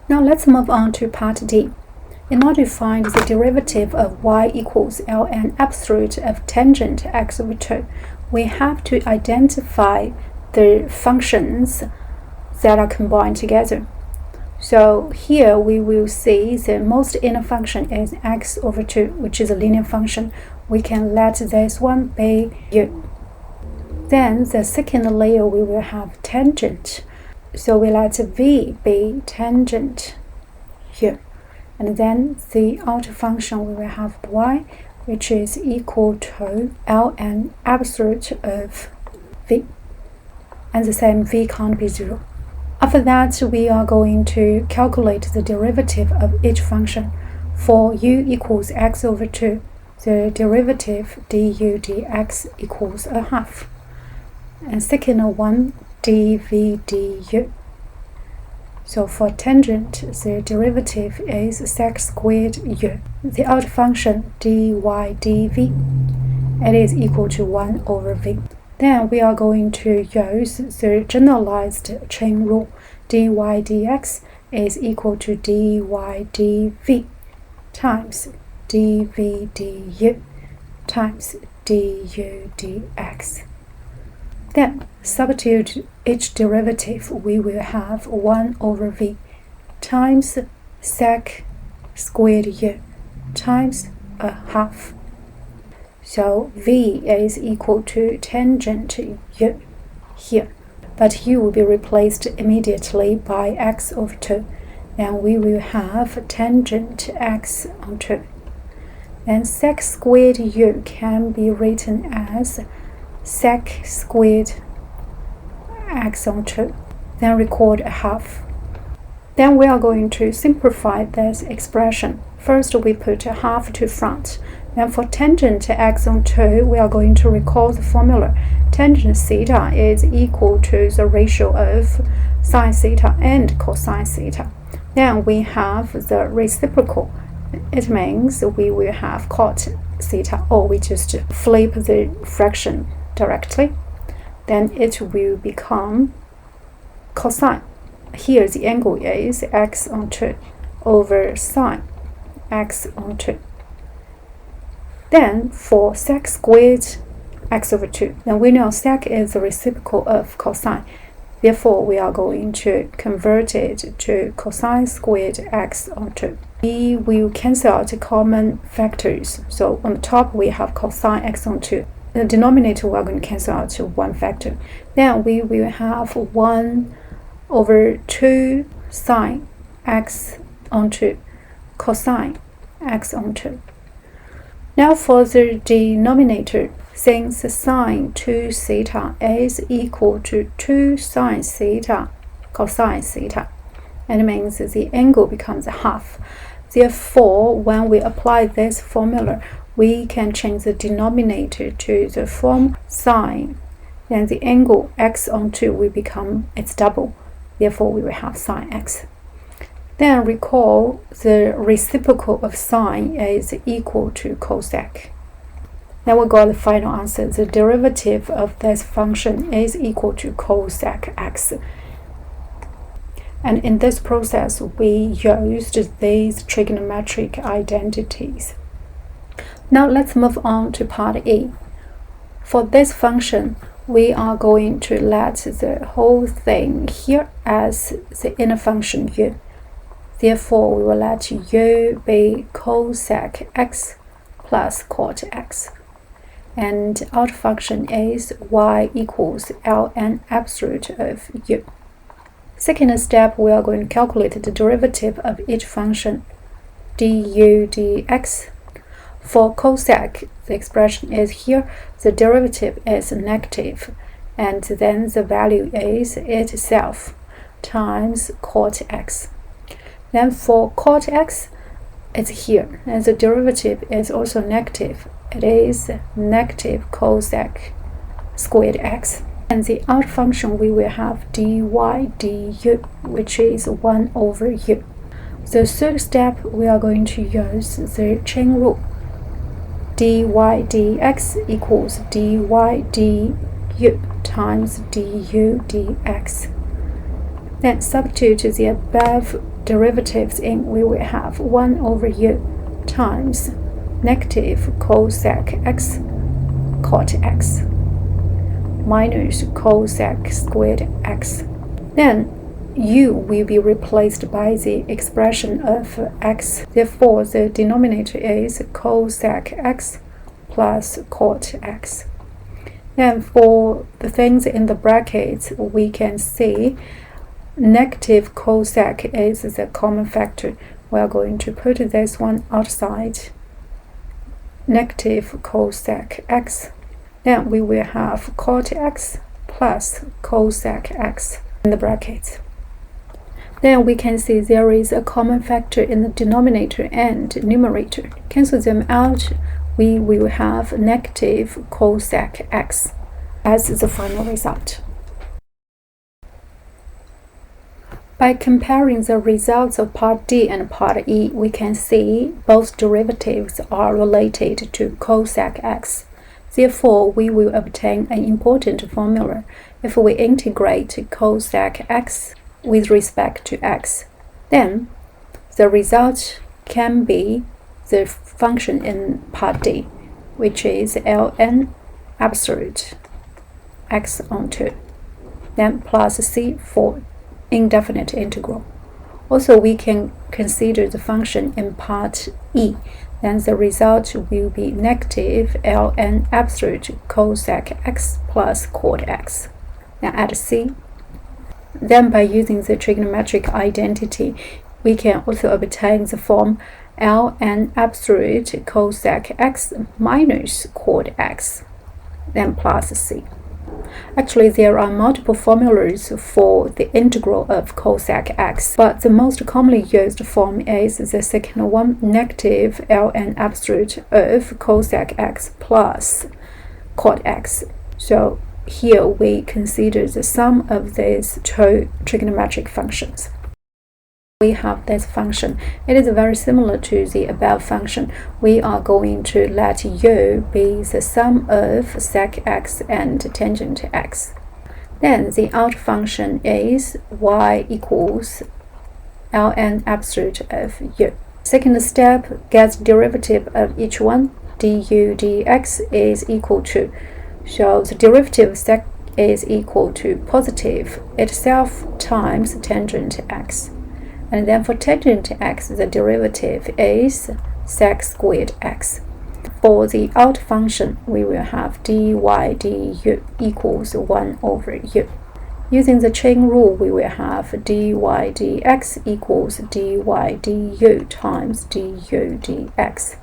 Now let's move on to part D. In order to find the derivative of y equals ln absolute of tangent x over 2, we have to identify the functions that are combined together. So here we will see the most inner function is x over 2, which is a linear function. We can let this one be u. Then the second layer we will have tangent. So we let v be tangent here. And then the outer function we will have y, which is equal to ln absolute of v. And the same v can't be 0. After that, we are going to calculate the derivative of each function. For u equals x over 2, the derivative du dx equals a half. And second one, dv du. So for tangent, the derivative is sec squared u. The outer function dy dv, it is equal to 1 over v. Then we are going to use the generalized chain rule. Dy dx is equal to dy dv times dv du times du dx. Then substitute each derivative, we will have 1 over v times sec squared u times a half. So v is equal to tangent u here, but u will be replaced immediately by x over 2, and we will have tangent x on 2. And sec squared u can be written as sec squared x on 2. Then record a half. Then we are going to simplify this expression. First we put a half to front. Then for tangent x on 2, we are going to recall the formula. Tangent theta is equal to the ratio of sine theta and cosine theta. Then we have the reciprocal. It means we will have cot theta, or we just flip the fraction directly. Then it will become cosine. Here the angle is x on 2 over sine x on 2. Then for sec squared x over 2, then we know sec is the reciprocal of cosine. Therefore, we are going to convert it to cosine squared x on 2. We will cancel out common factors. So on the top, we have cosine x on 2. In the denominator, we are going to cancel out one factor. Then we will have 1 over 2 sine x on 2 cosine x on 2. Now for the denominator, since sine 2 theta is equal to 2 sine theta cosine theta, and it means the angle becomes a half. Therefore, when we apply this formula, we can change the denominator to the form sine. Then the angle x on 2 will become its double. Therefore, we will have sine x. Then recall the reciprocal of sine is equal to cosec. Now we got the final answer. The derivative of this function is equal to cosec x. And in this process, we used these trigonometric identities. Now let's move on to part E. For this function, we are going to let the whole thing here as the inner function u. Therefore, we will let u be cosec x plus cot x. And outer function is y equals ln absolute of u. Second step, we are going to calculate the derivative of each function du dx. For cosec, the expression is here, the derivative is negative, and then the value is itself times cot x. Then for cot x, it's here, and the derivative is also negative. It is negative cosec squared x. And the outer function, we will have dy du, which is 1 over u. The third step, we are going to use the chain rule. Dy dx equals dy du times du dx. Then substitute the above derivatives in, we will have 1 over u times negative cosecx cotx minus cosec squared x. Then u will be replaced by the expression of x. Therefore, the denominator is cosec x plus cot x. Then for the things in the brackets, we can see negative cosec is the common factor. We are going to put this one outside. Negative cosec x. Then we will have cot x plus cosec x in the brackets. Then we can see there is a common factor in the denominator and numerator. Cancel them out. We will have negative cosec x as the final result. By comparing the results of Part D and Part E, we can see both derivatives are related to cosec x. Therefore, we will obtain an important formula if we integrate cosec x with respect to x. Then, the result can be the function in Part D, which is ln absolute x on 2, then plus c for indefinite integral. Also, we can consider the function in Part E. Then the result will be negative ln absolute cosec x plus cot x. Now add c. Then by using the trigonometric identity, we can also obtain the form ln absolute cosec x minus cot x, then plus c. Actually, there are multiple formulas for the integral of cosec x, but the most commonly used form is the second one, negative ln absolute of cosec x plus cot x. So here we consider the sum of these two trigonometric functions. We have this function. It is very similar to the above function. We are going to let u be the sum of sec x and tangent x. Then the outer function is y equals ln absolute of u. Second step, get derivative of each one. Du dx is equal to, so the derivative of sec is equal to positive itself times tangent x. And then for tangent x, the derivative is sec squared x. For the outer function, we will have dy du equals 1 over u. Using the chain rule, we will have dy dx equals dy du times du dx.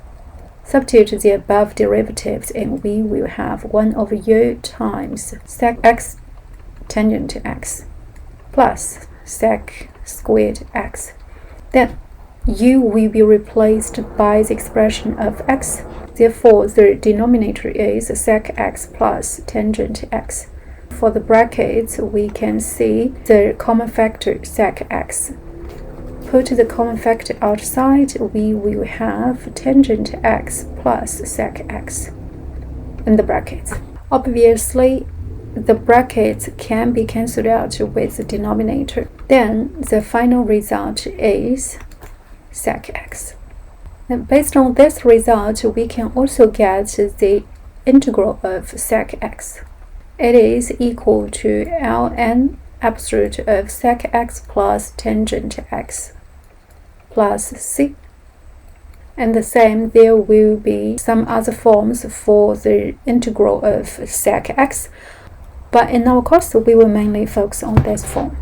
Substitute the above derivatives and we will have 1 over u times sec x tangent x plus sec squared x. Then u will be replaced by the expression of x. Therefore, the denominator is sec x plus tangent x. For the brackets, we can see the common factor sec x. Put the common factor outside, we will have tangent x plus sec x in the brackets. Obviously, the brackets can be cancelled out with the denominator. Then the final result is sec x. And based on this result, we can also get the integral of sec x. It is equal to ln absolute of sec x plus tangent x plus c. And the same, there will be some other forms for the integral of sec x. But in our course, we will mainly focus on this form.